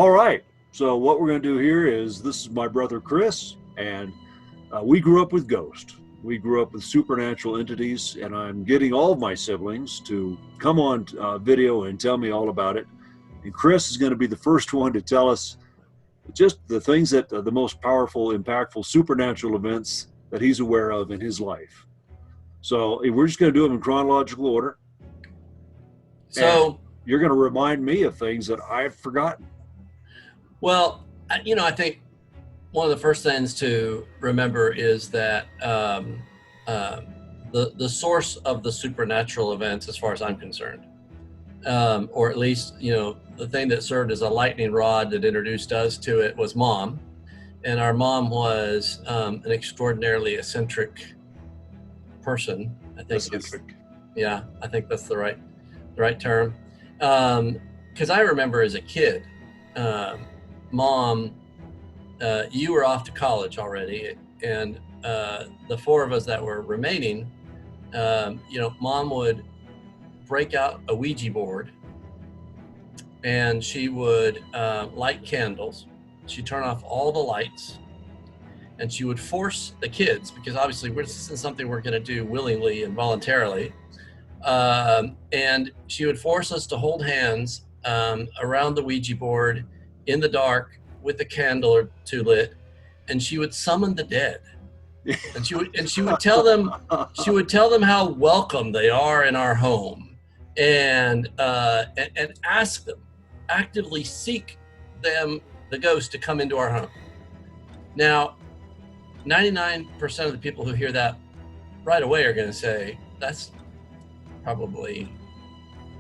All right. So what we're going to do here is this is my brother Chris, and we grew up with ghosts. We grew up with supernatural entities, and I'm getting all of my siblings to come on video and tell me all about it. And Chris is going to be the first one to tell us just the things that the most powerful, impactful supernatural events that he's aware of in his life. So we're just going to do them in chronological order, and So, you're going to remind me of things that I've forgotten. well, I think one of the first things to remember is that the source of the supernatural events, as far as I'm concerned, or at least the thing that served as a lightning rod that introduced us to it was mom, and our mom was an extraordinarily eccentric person. I think is Eccentric. Yeah, I think that's the right term. Because I remember as a kid, mom, you were off to college already, and the four of us that were remaining, mom would break out a Ouija board, and she would light candles. She'd turn off all the lights, and she would force the kids, because obviously this isn't something we're going to do willingly and voluntarily. And she would force us to hold hands around the Ouija board in the dark with a candle or two lit, and she would summon the dead. And she would tell them how welcome they are in our home, and ask them, actively seek them, the ghost, to come into our home. Now, 99% of the people who hear that right away are going to say that's probably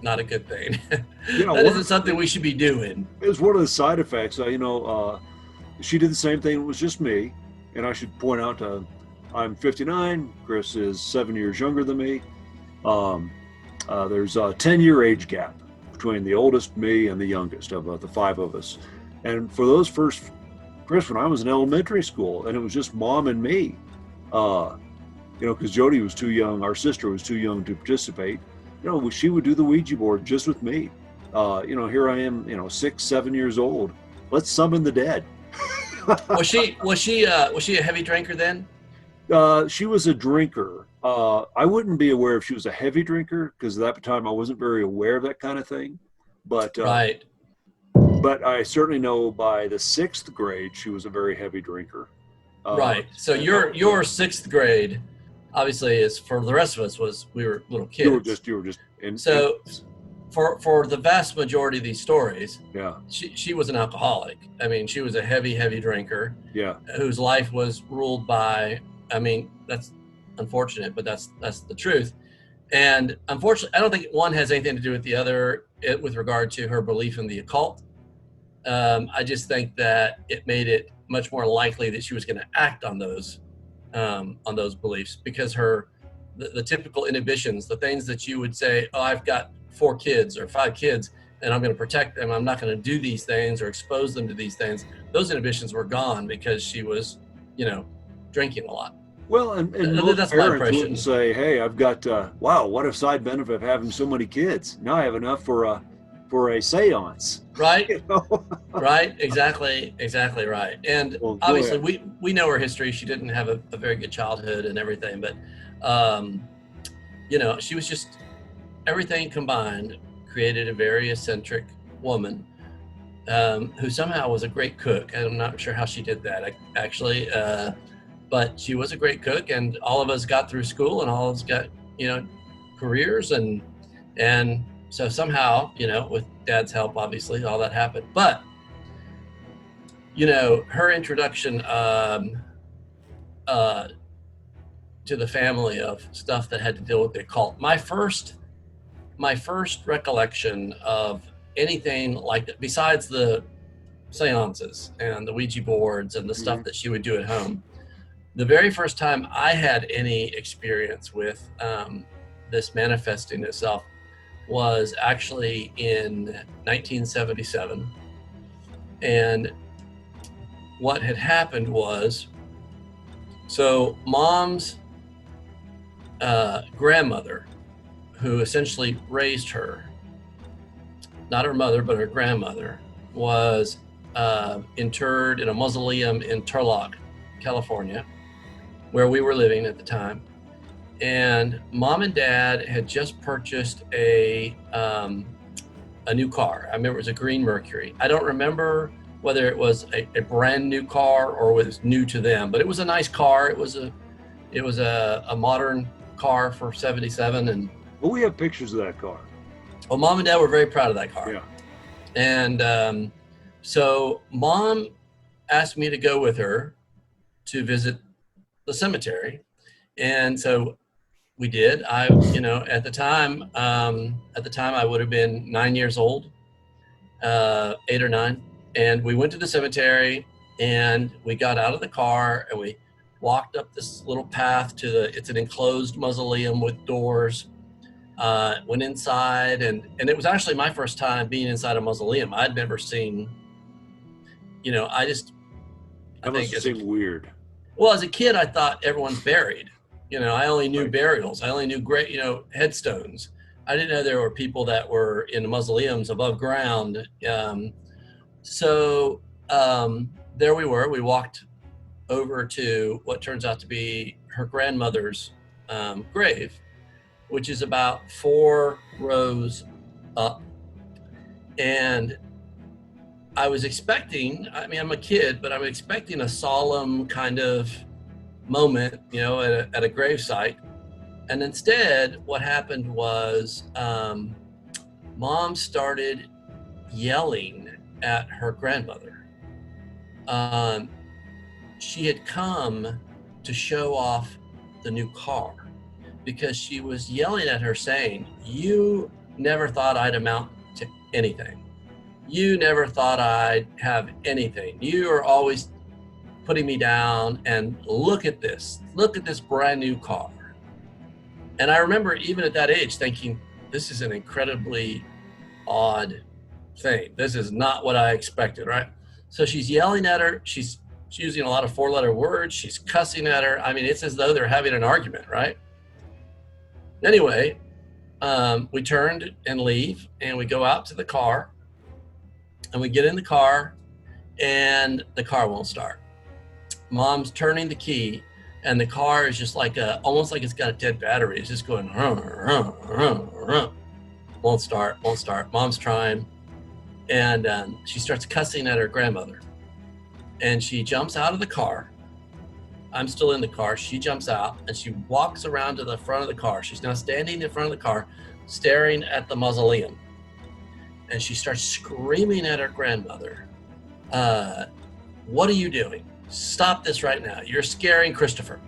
not a good thing. That isn't something we should be doing. It was one of the side effects. She did the same thing. It was just me. And I should point out, I'm 59. Chris is 7 years younger than me. There's a 10-year age gap between the oldest, me, and the youngest of the five of us. And for those first, Chris, when I was in elementary school, and it was just mom and me, because Jody was too young, our sister was too young to participate. She would do the Ouija board just with me. Here I am, 6, 7 years old. Let's summon the dead. Was she a heavy drinker then? She was a drinker. I wouldn't be aware if she was a heavy drinker, because at that time I wasn't very aware of that kind of thing. But Right. but I certainly know by the 6th grade she was a very heavy drinker. Right. So your 6th grade, obviously, is, for the rest of us, we were little kids. You were just in. So for the vast majority of these stories, Yeah. she was an alcoholic. I mean, she was a heavy drinker. Yeah. Whose life was ruled by, I mean, that's unfortunate, but that's the truth. And unfortunately, I don't think one has anything to do with the other with regard to her belief in the occult. I just think that it made it much more likely that she was going to act on those beliefs, because the typical inhibitions, the things that you would say, oh, I've got 4 kids or 5 kids, and I'm going to protect them, I'm not going to do these things or expose them to these things. Those inhibitions were gone because she was, drinking a lot. Well, and most That's my parents impression. wouldn't say, "Hey, I've got wow, what a side benefit of having so many kids. Now I have enough for a séance." Right. Right. Exactly right. And Well, obviously we know her history. She didn't have a very good childhood and everything, but she was just, everything combined created a very eccentric woman, who somehow was a great cook. I'm not sure how she did that, actually, but she was a great cook, and all of us got through school, and all of us got careers, and so somehow, with Dad's help, obviously, all that happened. But her introduction to the family of stuff that had to deal with the occult. My first recollection of anything like that, besides the seances and the Ouija boards and the stuff that she would do at home, the very first time I had any experience with this manifesting itself was actually in 1977. And what had happened was, so Mom's grandmother, who essentially raised her, not her mother, but her grandmother, was interred in a mausoleum in Turlock, California, where we were living at the time. And Mom and Dad had just purchased a new car. I remember it was a green Mercury. I don't remember whether it was a brand new car or was new to them, but it was a nice car. It was a modern car for '77, and Well, we have pictures of that car. well, Mom and Dad were very proud of that car. Yeah. And so Mom asked me to go with her to visit the cemetery, and so we did. At the time I would have been 9 years old, 8 or 9, and we went to the cemetery, and we got out of the car and we walked up this little path it's an enclosed mausoleum with doors. Went inside, and it was actually my first time being inside a mausoleum. I'd never seen, That must have seemed weird. well, as a kid, I thought everyone's buried. I only knew burials. I only knew great, headstones. I didn't know there were people that were in mausoleums above ground. So there we were. We walked over to what turns out to be her grandmother's grave, which is about 4 rows up. And I was expecting, I'm a kid, but I'm expecting a solemn kind of moment, at a gravesite. And instead, what happened was Mom started yelling at her grandmother. She had come to show off the new car because she was yelling at her saying, "You never thought I'd amount to anything. You never thought I'd have anything. You are always putting me down, and look at this brand new car." And I remember even at that age thinking, this is an incredibly odd thing. This is not what I expected, right? So she's yelling at her. She's using a lot of 4-letter words. She's cussing at her. It's as though they're having an argument, right? Anyway, we turned and leave, and we go out to the car, and we get in the car, and the car won't start. Mom's turning the key, and the car is just almost like it's got a dead battery. It's just going, won't start. Mom's trying, and she starts cussing at her grandmother, and she jumps out of the car. I'm still in the car. She jumps out, and she walks around to the front of the car. She's now standing in front of the car, staring at the mausoleum, and she starts screaming at her grandmother, "What are you doing? Stop this right now. You're scaring Christopher."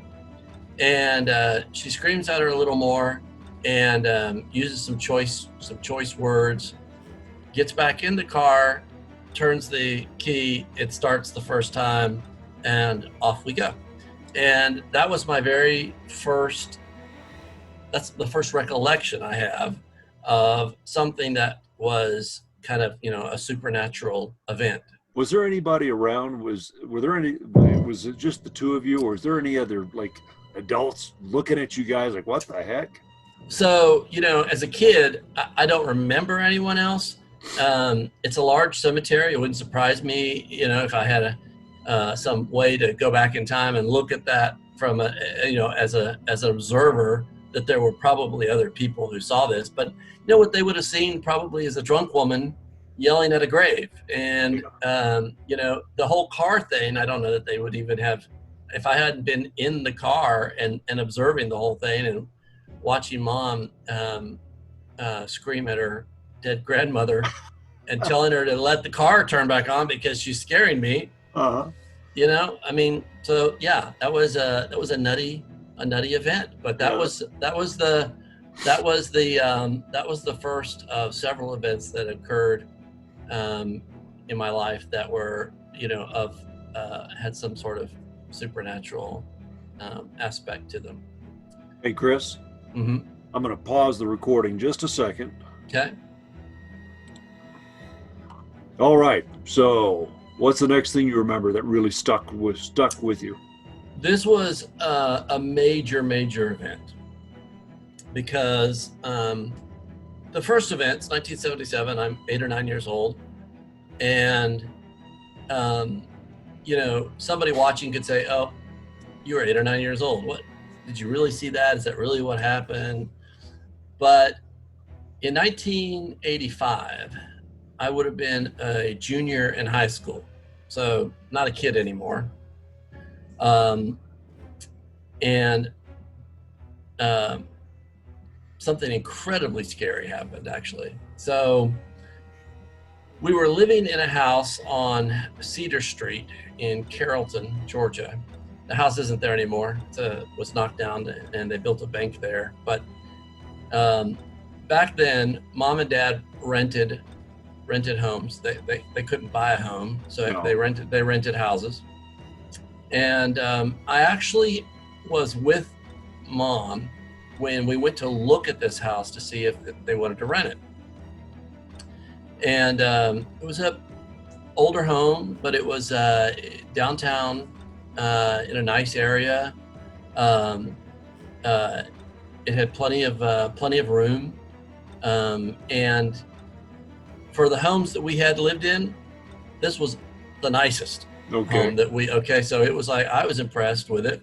And she screams at her a little more, and uses some choice words, gets back in the car, turns the key, it starts the first time, and off we go. And that was that's the first recollection I have of something that was kind of, a supernatural event. Was there anybody around? Was it just the two of you, or was there any other adults looking at you guys like, what the heck? So, as a kid, I don't remember anyone else. It's a large cemetery. It wouldn't surprise me, if I had some way to go back in time and look at that from as an observer, that there were probably other people who saw this. But what they would have seen probably is a drunk woman yelling at a grave. And the whole car thing, I don't know that they would even have, if I hadn't been in the car and observing the whole thing and watching Mom scream at her dead grandmother and telling her to let the car turn back on because she's scaring me. Uh-huh. So yeah, that was a nutty event, but that was the first of several events that occurred in my life that were had some sort of supernatural aspect to them. Hey, Chris. Mm-hmm. I'm going to pause the recording just a second. Okay. All right. So, what's the next thing you remember that really stuck with you? This was a major event because the first event's 1977. I'm 8 or 9 years old, and somebody watching could say, oh, you were 8 or 9 years old. What, did you really see that? Is that really what happened? But in 1985, I would have been a junior in high school. So not a kid anymore. And something incredibly scary happened, actually. So we were living in a house on Cedar Street in Carrollton, Georgia. The house isn't there anymore. It was knocked down and they built a bank there. But back then, Mom and Dad rented homes. They couldn't buy a home, so No. they rented houses. And I actually was with Mom when we went to look at this house to see if they wanted to rent it. And it was a older home, but it was downtown in a nice area. It had plenty of room, and for the homes that we had lived in, this was the nicest home that we. So it was like, I was impressed with it.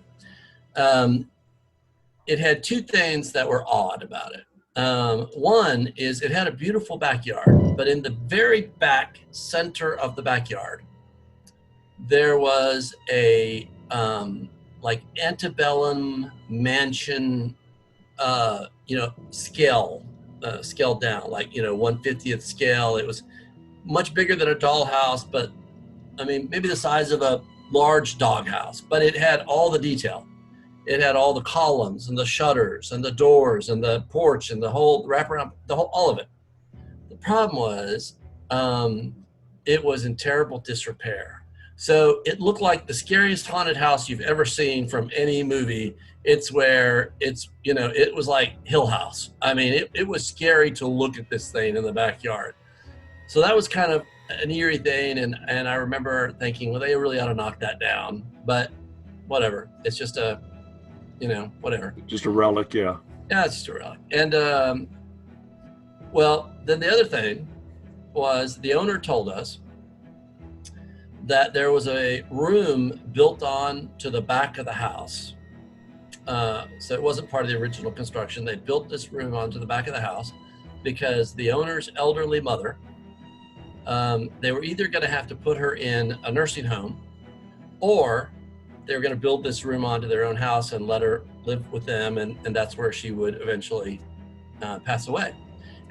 It had two things that were odd about it. One is it had a beautiful backyard, but in the very back center of the backyard, there was a like antebellum mansion, scaled down, like 1/50th scale. It was much bigger than a dollhouse, but I mean maybe the size of a large doghouse. But it had all the detail. It had all the columns and the shutters and the doors and the porch and the whole wraparound, all of it. The problem was it was in terrible disrepair. So it looked like the scariest haunted house you've ever seen from any movie. It was like Hill House. I mean, it was scary to look at this thing in the backyard. So that was kind of an eerie thing. And I remember thinking, well, they really ought to knock that down. But whatever. It's just whatever. Just a relic, yeah. Yeah, it's just a relic. And then the other thing was the owner told us that there was a room built on to the back of the house. So it wasn't part of the original construction. They built this room onto the back of the house because the owner's elderly mother, they were either going to have to put her in a nursing home, or they were going to build this room onto their own house and let her live with them, and that's where she would eventually pass away.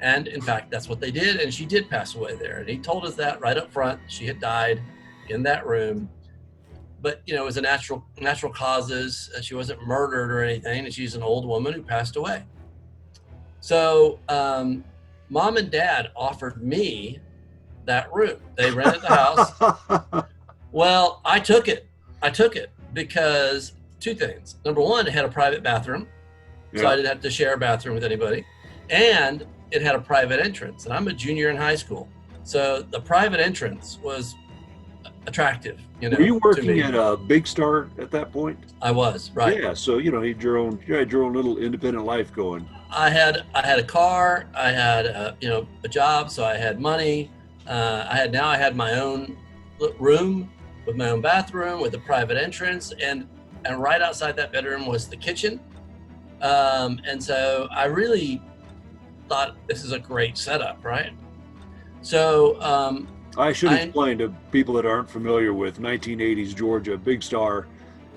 And in fact, that's what they did, and she did pass away there. And he told us that right up front. She had died in that room, but it was a natural causes. She wasn't murdered or anything, and she's an old woman who passed away. So Mom and Dad offered me that room. They rented the house. Well, I took it because two things. Number one, it had a private bathroom, so I didn't have to share a bathroom with anybody, and it had a private entrance. And I'm a junior in high school, so the private entrance was attractive. Were you working at a Big Star at that point? I was, right. Yeah, so you had your own little independent life going. I had a car, I had a job, so I had money. I had my own room with my own bathroom with a private entrance, and right outside that bedroom was the kitchen. And so I really thought this is a great setup, right? So I should explain to people that aren't familiar with 1980s Georgia. Big Star,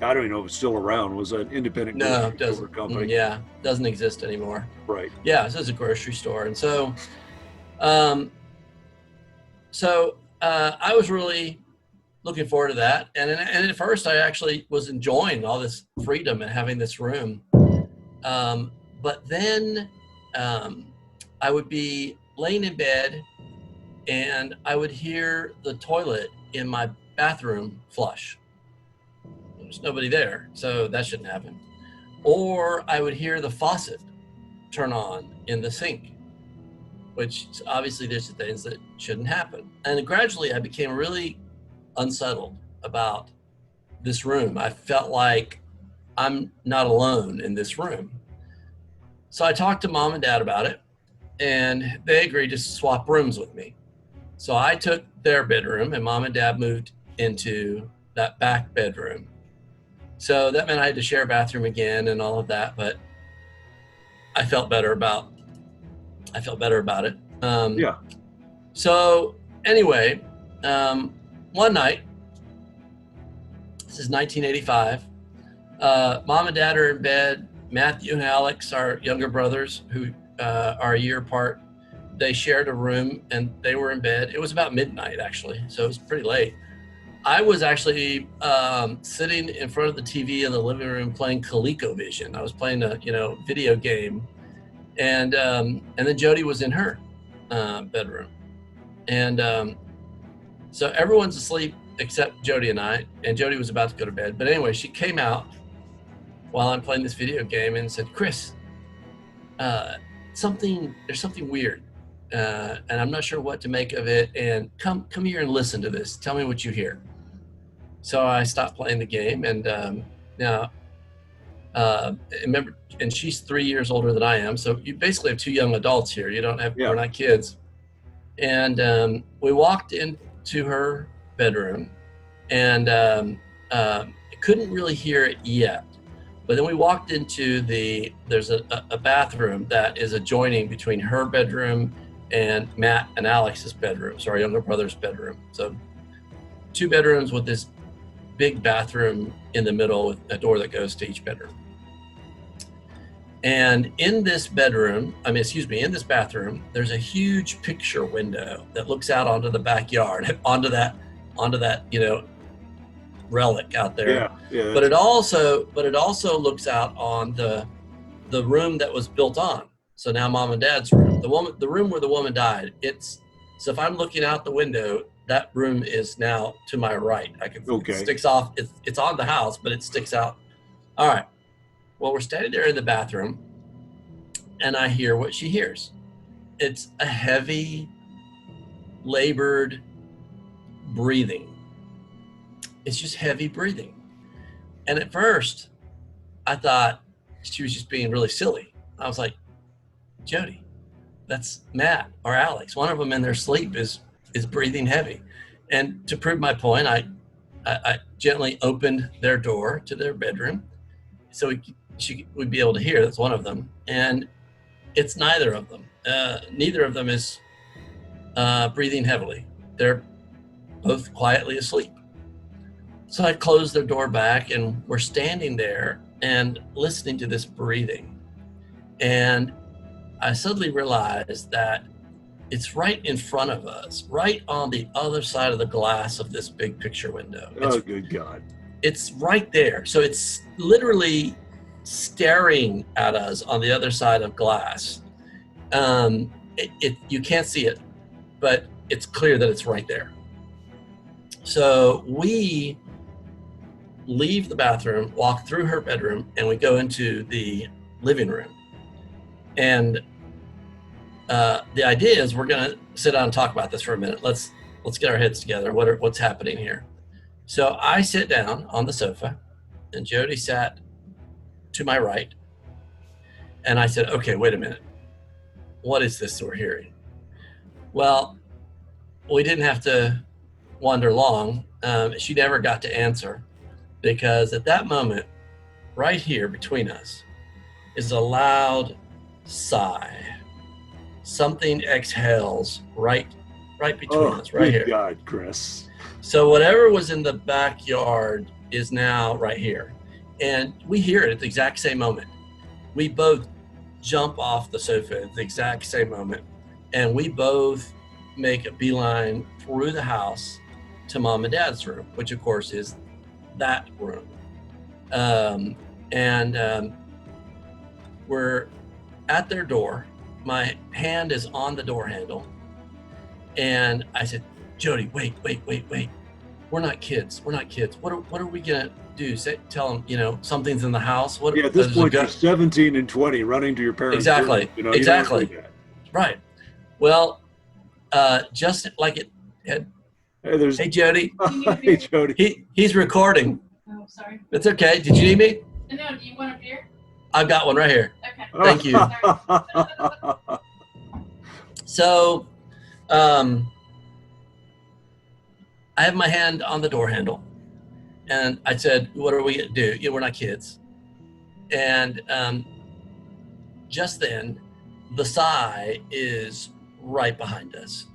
I don't even know if it's still around, was an independent grocery store company. Yeah, doesn't exist anymore. Right. Yeah, so it's a grocery store. And so I was really looking forward to that. And at first I actually was enjoying all this freedom and having this room. But then I would be laying in bed and I would hear the toilet in my bathroom flush. There's nobody there, so that shouldn't happen. Or I would hear the faucet turn on in the sink, which obviously there's things that shouldn't happen. And gradually I became really unsettled about this room. I felt like I'm not alone in this room. So I talked to Mom and Dad about it, and they agreed to swap rooms with me. So I took their bedroom, and Mom and Dad moved into that back bedroom. So that meant I had to share a bathroom again and all of that, but I felt better about it. Yeah. So anyway, one night, this is 1985, mom and dad are in bed. Matthew and Alex, our younger brothers, who are a year apart, they shared a room and they were in bed. It was about midnight, actually, so it was pretty late. I was actually sitting in front of the TV in the living room playing ColecoVision. I was playing a video game, and then Jody was in her bedroom, and so everyone's asleep except Jody and I. And Jody was about to go to bed, but anyway, she came out while I'm playing this video game and said, "Chris, there's something weird, and I'm not sure what to make of it. And come here and listen to this. Tell me what you hear." So I stopped playing the game, and now remember, and she's 3 years older than I am, so you basically have two young adults here. You don't have, we're not kids. And we walked into her bedroom, and couldn't really hear it yet. But then we walked into there's a bathroom that is adjoining between her bedroom and Matt and Alex's bedroom, so our younger brother's bedroom. So 2 bedrooms with this big bathroom in the middle with a door that goes to each bedroom. And in this bathroom, there's a huge picture window that looks out onto the backyard, onto that, relic out there. Yeah. But it also looks out on the room that was built on. So now mom and dad's room, the room where the woman died. So if I'm looking out the window, that room is now to my right. It sticks off. It's on the house, but it sticks out. All right. Well, we're standing there in the bathroom, and I hear what she hears. It's a heavy, labored breathing. It's just heavy breathing. And at first, I thought she was just being really silly. I was like, Jody, that's Matt or Alex. One of them in their sleep is breathing heavy. And to prove my point, I gently opened their door to their bedroom so she would be able to hear. That's one of them. And it's neither of them. Neither of them is breathing heavily. They're both quietly asleep. So I closed their door back, and we're standing there and listening to this breathing. And I suddenly realized that it's right in front of us, right on the other side of the glass of this big picture window. Good God. It's right there. So it's literally staring at us on the other side of glass. You can't see it, but it's clear that it's right there. So we leave the bathroom, walk through her bedroom, and we go into the living room. And the idea is we're going to sit down and talk about this for a minute. Let's get our heads together. What's happening here? So I sit down on the sofa, and Jody sat to my right. And I said, okay, wait a minute. What is this we're hearing? Well, we didn't have to wonder long. She never got to answer, because at that moment, right here between us, is a loud sigh. Something exhales right between us, right here. Oh, God, Chris. So whatever was in the backyard is now right here. And we hear it at the exact same moment. We both jump off the sofa at the exact same moment. And we both make a beeline through the house to mom and dad's room, which of course is that room. We're at their door. My hand is on the door handle. And I said, Jody, wait. We're not kids. What are we going to do? Tell them, something's in the house. At this point, you're 17 and 20 running to your parents' Exactly. room. Exactly. Right. Well, just like it had. Hey, Jody. Hey, Jody. He's recording. Oh, sorry. It's okay. Did you need me? No, do you want a beer? I've got one right here. Okay. Thank you. So, I have my hand on the door handle, and I said, "What are we gonna do? We're not kids." And just then, the sigh is right behind us.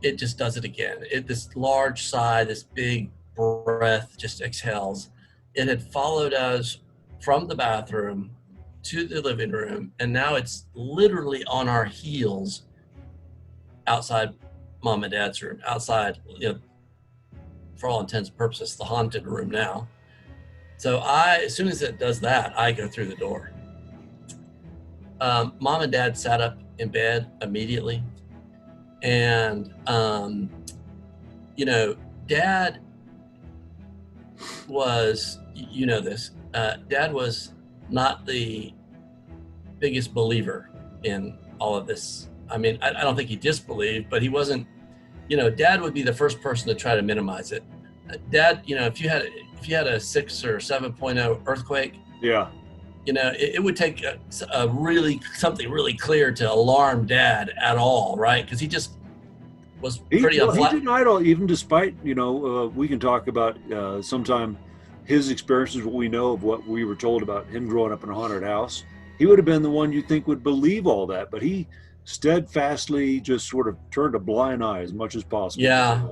It just does it again. This large sigh, this big breath just exhales. It had followed us from the bathroom to the living room, and now it's literally on our heels outside mom and dad's room, outside, for all intents and purposes, the haunted room now. So as soon as it does that, I go through the door. Mom and dad sat up in bed immediately. And, dad was, this, dad was not the biggest believer in all of this. I mean, I don't think he disbelieved, but he wasn't, dad would be the first person to try to minimize it. Dad, if you had a 6 or 7.0 earthquake, Yeah. It would take something really clear to alarm dad at all, right? Because he just was pretty He denied all, even despite, we can talk about sometime his experiences, what we know of what we were told about him growing up in a haunted house. He would have been the one you'd think would believe all that, but he steadfastly just sort of turned a blind eye as much as possible. Yeah.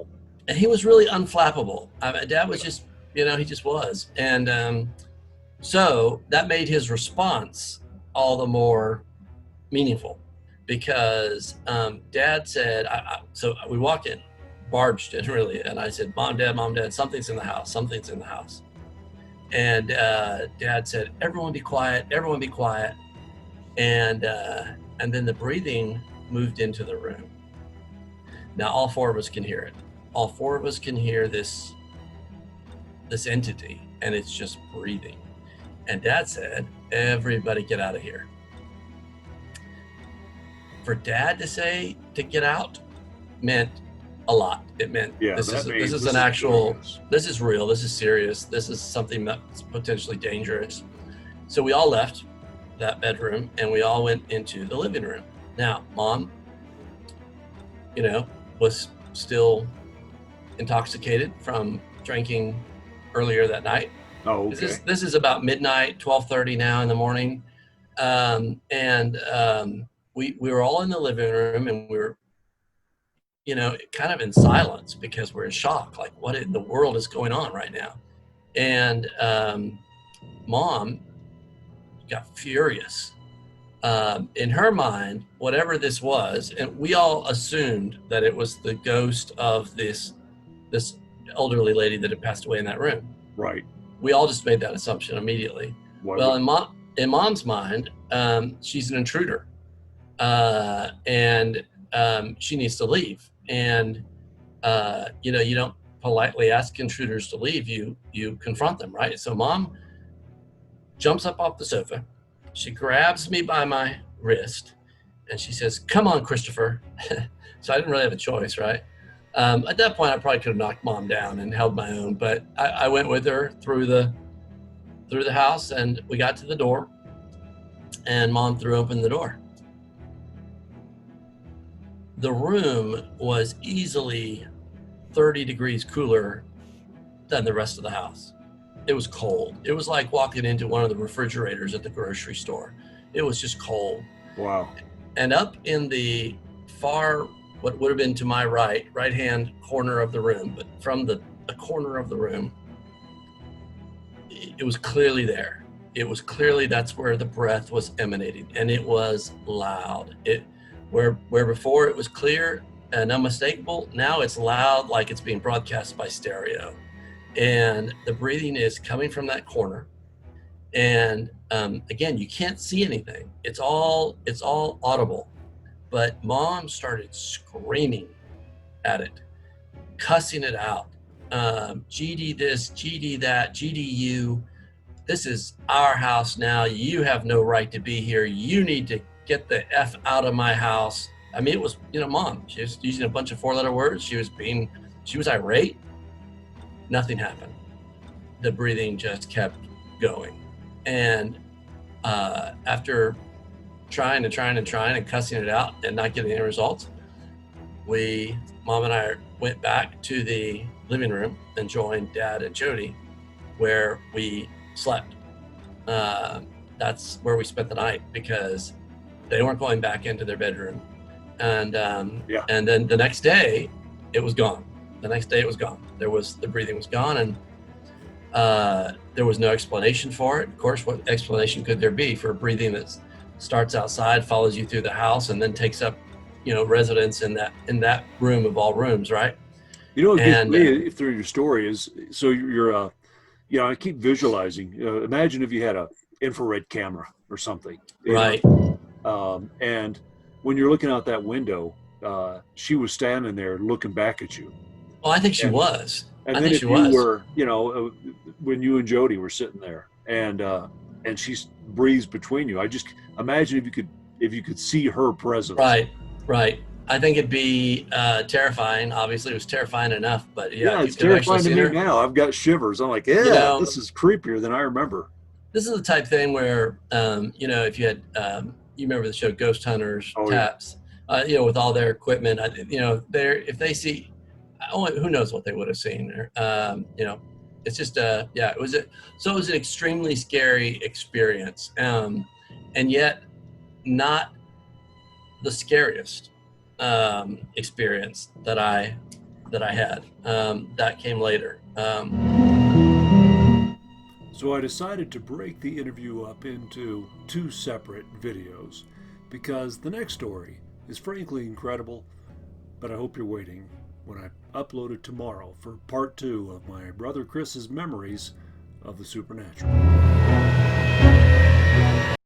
And he was really unflappable. Dad was just, he just was. And so that made his response all the more meaningful, because dad said, so we walk in, barged in really, and I said, Mom, Dad, something's in the house. And dad said, everyone be quiet. And then the breathing moved into the room. Now all 4 of us can hear it. All 4 of us can hear this entity, and it's just breathing. And dad said, everybody get out of here. For dad to say to get out meant a lot. It meant, this is real, this is serious, this is something that's potentially dangerous. So we all left that bedroom and we all went into the living room. Now, mom, was still intoxicated from drinking earlier that night. Oh, okay. This is about midnight, 12:30 now in the morning. We were all in the living room, and we were, kind of in silence because we're in shock. Like, what in the world is going on right now? And mom got furious. In her mind, whatever this was, and we all assumed that it was the ghost of this elderly lady that had passed away in that room. Right. We all just made that assumption immediately. In mom's mind, she's an intruder, and she needs to leave. And you don't politely ask intruders to leave. You confront them, right? So mom jumps up off the sofa. She grabs me by my wrist, and she says, "Come on, Christopher." So I didn't really have a choice, right? At that point, I probably could have knocked mom down and held my own, but I went with her through the house, and we got to the door, and mom threw open the door. The room was easily 30 degrees cooler than the rest of the house. It was cold. It was like walking into one of the refrigerators at the grocery store. It was just cold. Wow. And up in the far, what would have been to my right-hand corner of the room, but from the corner of the room, it was clearly there. It was clearly, that's where the breath was emanating, and it was loud. Where before it was clear and unmistakable, now it's loud, like it's being broadcast by stereo. And the breathing is coming from that corner. And again, you can't see anything. It's all audible. But mom started screaming at it, cussing it out. GD this, GD that, GD you. This is our house now. You have no right to be here. You need to get the F out of my house. I mean, it was, mom. She was using a bunch of 4-letter words. She was irate. Nothing happened. The breathing just kept going. And after trying and cussing it out and not getting any results, mom and I went back to the living room and joined Dad and Jody, where we slept. That's where we spent the night because they weren't going back into their bedroom. And and then the next day, it was gone. The next day, it was gone. The breathing was gone, and there was no explanation for it. Of course, what explanation could there be for breathing that starts outside, follows you through the house, and then takes up, residence in that room of all rooms, right? What gets me through your story is, so you're I keep visualizing. Imagine if you had a infrared camera or something, right? And when you're looking out that window, she was standing there looking back at you. Well, I think she was. And I then think if she you was. were, when you and Jody were sitting there, and she breathes between you, I just imagine if you could see her presence. Right. I think it'd be terrifying. Obviously, it was terrifying enough, but Yeah, it's terrifying to me now. I've got shivers. I'm like, this is creepier than I remember. This is the type thing where, if you had, you remember the show Ghost Hunters, Taps, with all their equipment, if they see, who knows what they would have seen. It's just, it was an extremely scary experience, and yet not the scariest experience that I had. That came later. So I decided to break the interview up into 2 separate videos because the next story is frankly incredible, but I hope you're waiting when I upload it tomorrow for part 2 of my brother Chris's memories of the supernatural.